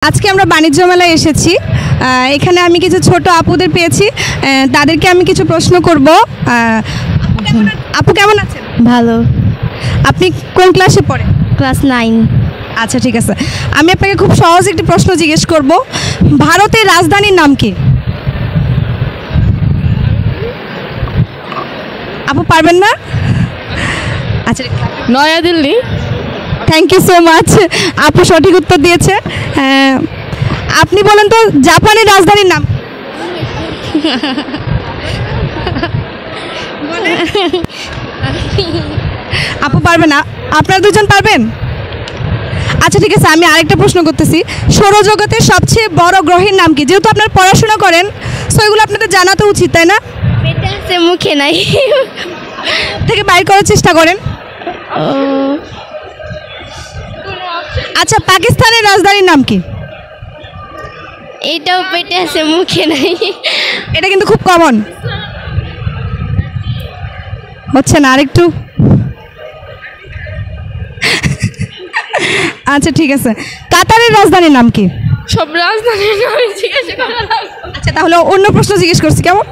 আজকে আমরা বাণিজ্য মেলায় এসেছি। এখানে আমি কিছু ছোট আপুদের পেয়েছি, তাদেরকে আমি কিছু প্রশ্ন করব। আপু কেমন আছেন? ভালো। আপনি কোন ক্লাসে পড়েন? ক্লাস 9। আচ্ছা ঠিক আছে, আমি আপনাকে খুব সহজ একটি প্রশ্ন জিজ্ঞেস করব। ভারতের রাজধানীর নাম কি? আপু পারবেন না? আচ্ছা, New Delhi. Thank you so much, আপু সঠিক উত্তর দিয়েছে। আপনি বলেন তো জাপানের রাজধানীর নাম? আপু পারবে না, আপনারা দুজন পারবেন? আচ্ছা ঠিক আছে, আমি আরেকটা প্রশ্ন করতেছি। সৌরজগতের সবচেয়ে বড় গ্রহের নাম কি? যেহেতু আপনারা পড়াশোনা করেন, সো এগুলো আপনাদের জানা তো উচিত, তাই না? পেটে আছে, মুখে নাই। থেকে বাইর করার চেষ্টা করেন। আচ্ছা, পাকিস্তানের রাজধানীর নাম কি? এইটাও পেটে আছে, মুখে নাই। এটা কিন্তু খুব কমন হচ্ছে না, আরেকটু। আচ্ছা ঠিক আছে, কাতারের রাজধানীর নাম কি? সব রাজধানীর নাম জিজ্ঞাসা করা লাগবে। আচ্ছা তাহলে অন্য প্রশ্ন জিজ্ঞেস করছি, কেমন?